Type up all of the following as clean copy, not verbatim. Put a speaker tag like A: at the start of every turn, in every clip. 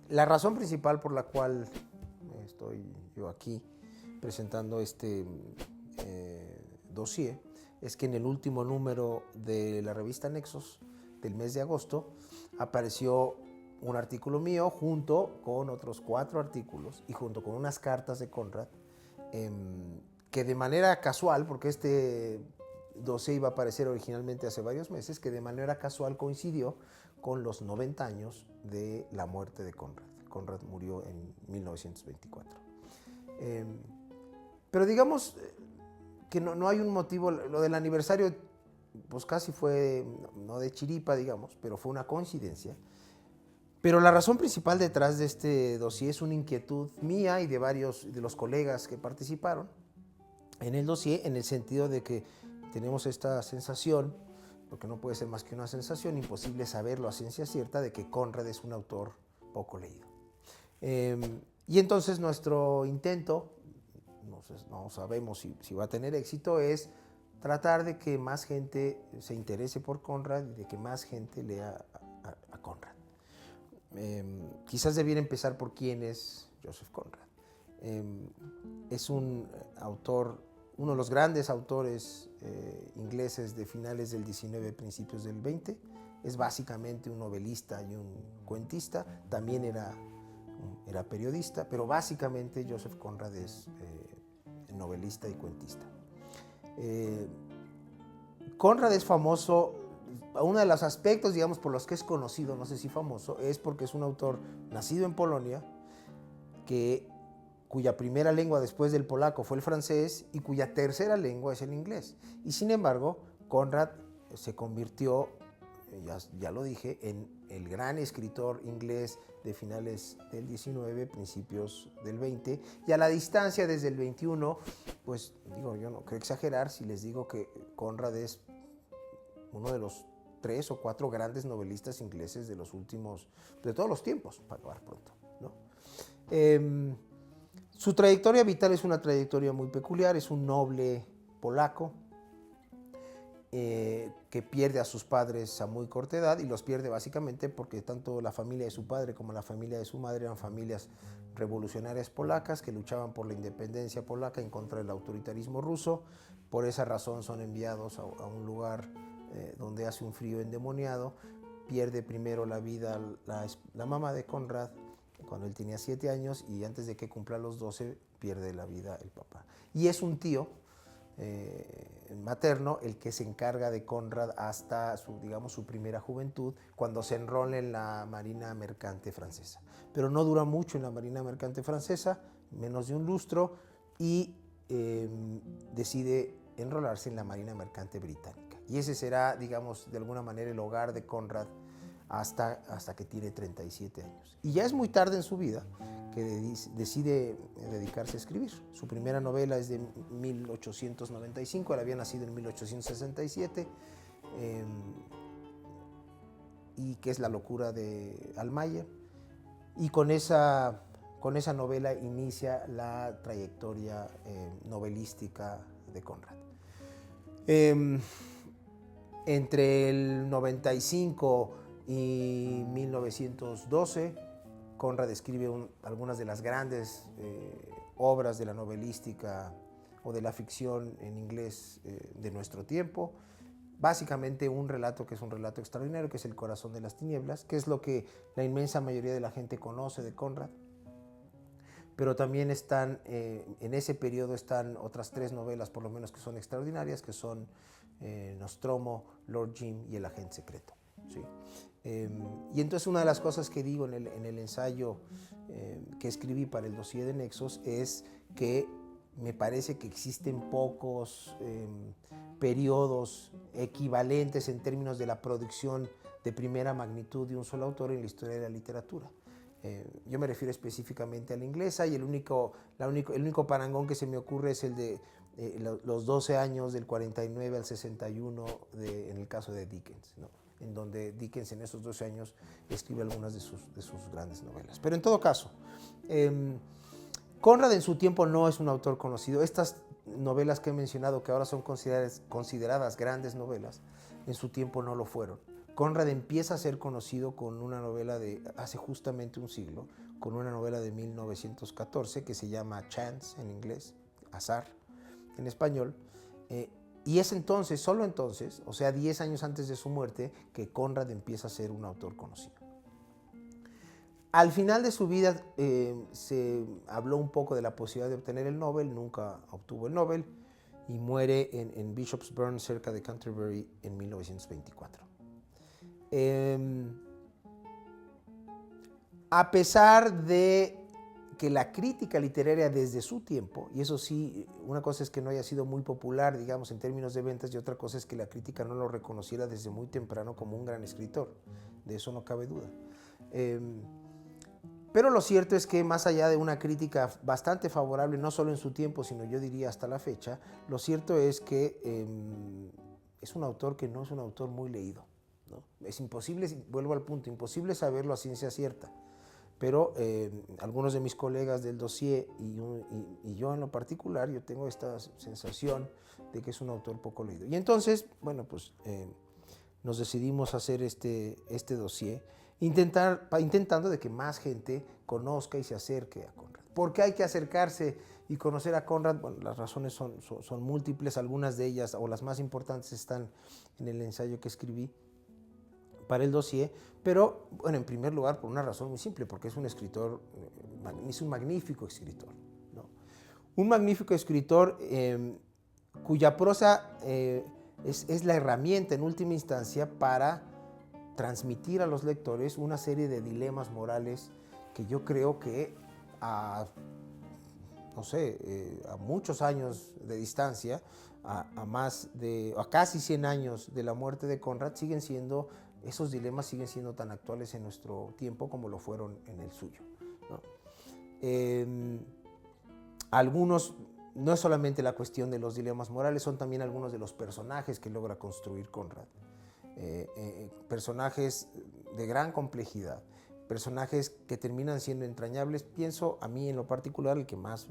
A: La razón principal por la cual estoy yo aquí presentando este dossier es que en el último número de la revista Nexos del mes de agosto apareció un artículo mío junto con otros 4 artículos y junto con unas cartas de Conrad que de manera casual, porque este dossier iba a aparecer originalmente hace varios meses, que de manera casual coincidió con los 90 años de la muerte de Conrad. Conrad murió en 1924. Pero digamos que no hay un motivo, lo del aniversario pues casi fue, no de chiripa digamos, pero fue una coincidencia. Pero la razón principal detrás de este dossier es una inquietud mía y de varios de los colegas que participaron en el dossier, en el sentido de que tenemos esta sensación, porque no puede ser más que una sensación, imposible saberlo a ciencia cierta, de que Conrad es un autor poco leído. Y entonces nuestro intento, no sabemos si va a tener éxito, es tratar de que más gente se interese por Conrad y de que más gente lea a Conrad. Quizás debiera empezar por quién es Joseph Conrad. Es un autor, uno de los grandes autores ingleses de finales del 19, principios del 20. Es básicamente un novelista y un cuentista. También era periodista, pero básicamente Joseph Conrad es novelista y cuentista. Conrad es famoso, uno de los aspectos, digamos, por los que es conocido, no sé si famoso, es porque es un autor nacido en Polonia, cuya primera lengua después del polaco fue el francés y cuya tercera lengua es el inglés. Y sin embargo, Conrad se convirtió, ya lo dije, en el gran escritor inglés de finales del 19, principios del 20, y a la distancia desde el 21, pues digo, yo no creo exagerar si les digo que Conrad es uno de los 3 o 4 grandes novelistas ingleses de los últimos, de todos los tiempos, para acabar pronto, ¿no? Su trayectoria vital es una trayectoria muy peculiar, es un noble polaco que pierde a sus padres a muy corta edad, y los pierde básicamente porque tanto la familia de su padre como la familia de su madre eran familias revolucionarias polacas que luchaban por la independencia polaca en contra del autoritarismo ruso. Por esa razón son enviados a un lugar donde hace un frío endemoniado. Pierde primero la vida la mamá de Conrad cuando él tenía 7 años, y antes de que cumpla los 12 pierde la vida el papá. Y es un tío materno el que se encarga de Conrad hasta su primera juventud, cuando se enrola en la Marina Mercante francesa. Pero no dura mucho en la Marina Mercante francesa, menos de un lustro, y decide enrolarse en la Marina Mercante británica. Y ese será, digamos, de alguna manera el hogar de Conrad hasta que tiene 37 años. Y ya es muy tarde en su vida que decide dedicarse a escribir. Su primera novela es de 1895, él había nacido en 1867, y que es La locura de Almayer. Y con esa novela inicia la trayectoria novelística de Conrad. Entre el 95 y 1912, Conrad escribe algunas de las grandes obras de la novelística o de la ficción en inglés de nuestro tiempo. Básicamente un relato que es un relato extraordinario, que es El corazón de las tinieblas, que es lo que la inmensa mayoría de la gente conoce de Conrad. Pero también están, en ese periodo están otras 3 novelas por lo menos que son extraordinarias, que son Nostromo, Lord Jim y El agente secreto. ¿Sí? Y entonces una de las cosas que digo en el ensayo que escribí para el dossier de Nexos es que me parece que existen pocos periodos equivalentes en términos de la producción de primera magnitud de un solo autor en la historia de la literatura. Yo me refiero específicamente a la inglesa, y el único parangón que se me ocurre es el de los 12 años del 49 al 61 en el caso de Dickens, ¿no? En donde Dickens en esos 12 años escribe algunas de sus grandes novelas. Pero en todo caso, Conrad en su tiempo no es un autor conocido. Estas novelas que he mencionado, que ahora son consideradas grandes novelas, en su tiempo no lo fueron. Conrad empieza a ser conocido con una novela de hace justamente un siglo, con una novela de 1914 que se llama Chance en inglés, Azar en español, y es entonces, solo entonces, o sea, 10 años antes de su muerte, que Conrad empieza a ser un autor conocido. Al final de su vida se habló un poco de la posibilidad de obtener el Nobel, nunca obtuvo el Nobel y muere en Bishop's Burn, cerca de Canterbury, en 1924. A pesar de que la crítica literaria desde su tiempo, y eso sí, una cosa es que no haya sido muy popular, digamos, en términos de ventas, y otra cosa es que la crítica no lo reconociera desde muy temprano como un gran escritor, de eso no cabe duda. Pero lo cierto es que más allá de una crítica bastante favorable, no solo en su tiempo, sino yo diría hasta la fecha, lo cierto es que es un autor que no es un autor muy leído, ¿no? Es imposible, vuelvo al punto, imposible saberlo a ciencia cierta. Pero algunos de mis colegas del dossier y yo en lo particular, yo tengo esta sensación de que es un autor poco leído. Y entonces, bueno, pues nos decidimos hacer este dossier, intentando de que más gente conozca y se acerque a Conrad. ¿Por qué hay que acercarse y conocer a Conrad? Bueno, las razones son múltiples, algunas de ellas, o las más importantes, están en el ensayo que escribí para el dossier, pero bueno, en primer lugar por una razón muy simple, porque es un escritor, es un magnífico escritor, ¿no? Un magnífico escritor cuya prosa es la herramienta en última instancia para transmitir a los lectores una serie de dilemas morales que yo creo que no sé, a muchos años de distancia, a casi 100 años de la muerte de Conrad, esos dilemas siguen siendo tan actuales en nuestro tiempo como lo fueron en el suyo, ¿no? Algunos, no es solamente la cuestión de los dilemas morales, son también algunos de los personajes que logra construir Conrad. Personajes de gran complejidad, personajes que terminan siendo entrañables. Pienso, a mí en lo particular, el que más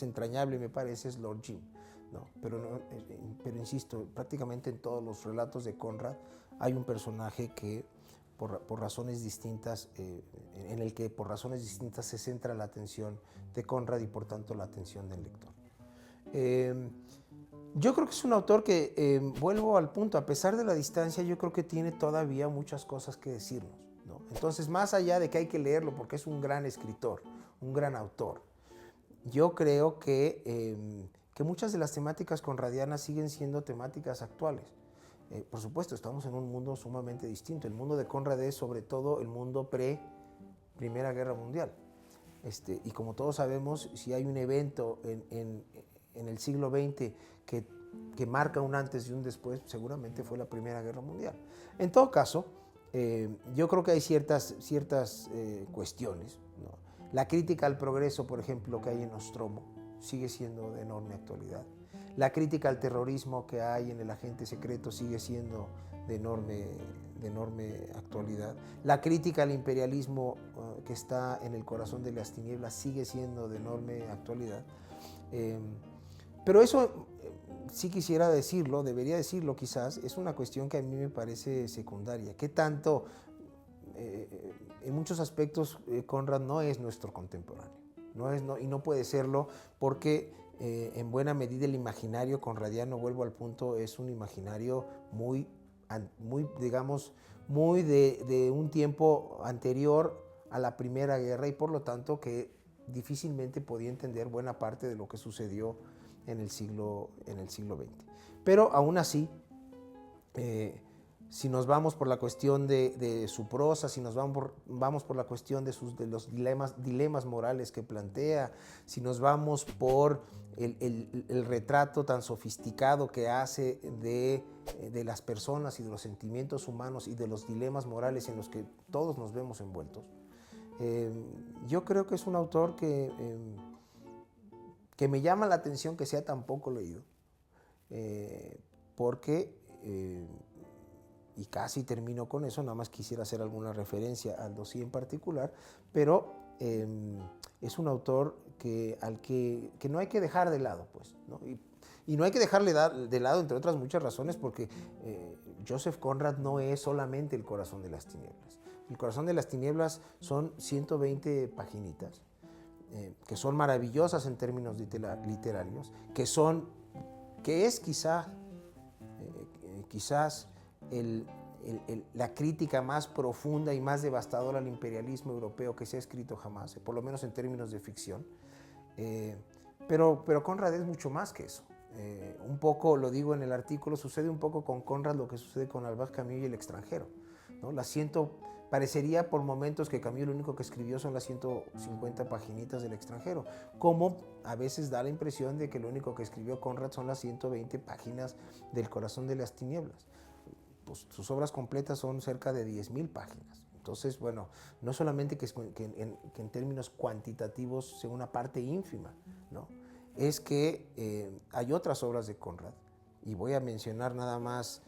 A: entrañable me parece es Lord Jim, ¿no? Pero insisto, prácticamente en todos los relatos de Conrad hay un personaje que por razones distintas, en el que por razones distintas se centra la atención de Conrad y por tanto la atención del lector. Yo creo que es un autor que, vuelvo al punto, a pesar de la distancia, yo creo que tiene todavía muchas cosas que decirnos, ¿no? Entonces, más allá de que hay que leerlo porque es un gran escritor, un gran autor, yo creo que muchas de las temáticas conradianas siguen siendo temáticas actuales. Por supuesto, estamos en un mundo sumamente distinto. El mundo de Conrad es sobre todo el mundo pre-Primera Guerra Mundial. Y como todos sabemos, si hay un evento en el siglo XX que marca un antes y un después, seguramente fue la Primera Guerra Mundial. En todo caso, yo creo que hay ciertas cuestiones, ¿no? La crítica al progreso, por ejemplo, que hay en Nostromo, sigue siendo de enorme actualidad. La crítica al terrorismo que hay en El agente secreto sigue siendo de enorme actualidad. La crítica al imperialismo que está en El corazón de las tinieblas sigue siendo de enorme actualidad. Pero eso, sí quisiera decirlo, debería decirlo quizás, es una cuestión que a mí me parece secundaria. ¿Qué tanto? En muchos aspectos Conrad no es nuestro contemporáneo, y no puede serlo porque en buena medida el imaginario conradiano, vuelvo al punto, es un imaginario muy digamos, muy de un tiempo anterior a la Primera Guerra y por lo tanto que difícilmente podía entender buena parte de lo que sucedió en el siglo XX. Pero aún así, si nos vamos por la cuestión de su prosa, si nos vamos por la cuestión de los dilemas morales que plantea, si nos vamos por el retrato tan sofisticado que hace de las personas y de los sentimientos humanos y de los dilemas morales en los que todos nos vemos envueltos, yo creo que es un autor que me llama la atención que sea tan poco leído, porque y casi termino con eso, nada más quisiera hacer alguna referencia al dossier en particular, pero es un autor que no hay que dejar de lado, pues, ¿no? Y no hay que dejarle de lado, entre otras muchas razones, porque Joseph Conrad no es solamente El corazón de las tinieblas. El corazón de las tinieblas son 120 paginitas, que son maravillosas en términos literarios, que es quizás la crítica más profunda y más devastadora al imperialismo europeo que se ha escrito jamás, por lo menos en términos de ficción. Pero Conrad es mucho más que eso. Un poco, lo digo en el artículo, sucede un poco con Conrad lo que sucede con Albert Camus y El extranjero, ¿no? Parecería por momentos que Camus lo único que escribió son las 150 paginitas del extranjero, como a veces da la impresión de que lo único que escribió Conrad son las 120 páginas del corazón de las tinieblas. Pues sus obras completas son cerca de 10,000 páginas. Entonces, bueno, no solamente que en términos cuantitativos sea una parte ínfima, ¿no? Es que hay otras obras de Conrad, y voy a mencionar nada más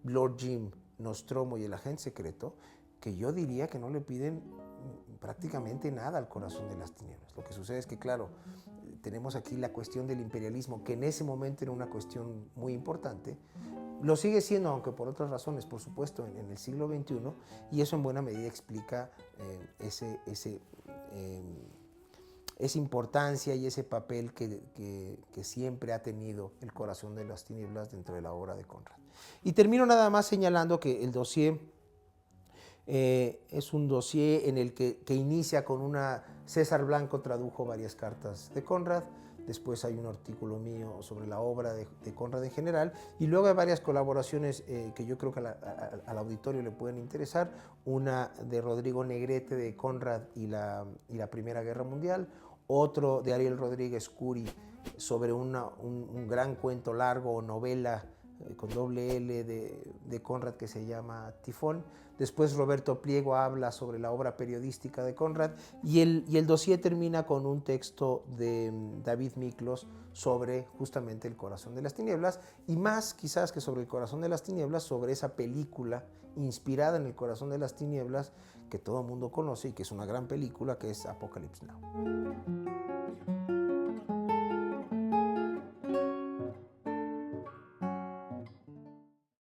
A: Lord Jim, Nostromo y El agente secreto, que yo diría que no le piden prácticamente nada al corazón de las tinieblas. Lo que sucede es que, claro, tenemos aquí la cuestión del imperialismo, que en ese momento era una cuestión muy importante. Lo sigue siendo, aunque por otras razones, por supuesto, en el siglo XXI, y eso en buena medida explica esa importancia y ese papel que siempre ha tenido el corazón de las tinieblas dentro de la obra de Conrad. Y termino nada más señalando que el dossier es un dossier en el que inicia con César Blanco tradujo varias cartas de Conrad, después hay un artículo mío sobre la obra de Conrad en general, y luego hay varias colaboraciones que yo creo que al auditorio le pueden interesar, una de Rodrigo Negrete de Conrad y la Primera Guerra Mundial, otro de Ariel Rodríguez Curi sobre un gran cuento largo o novela con doble L de Conrad que se llama Tifón. Después Roberto Pliego habla sobre la obra periodística de Conrad y el dossier termina con un texto de David Miklos sobre justamente El corazón de las tinieblas, y más quizás que sobre El corazón de las tinieblas, sobre esa película inspirada en El corazón de las tinieblas que todo el mundo conoce y que es una gran película, que es Apocalypse Now.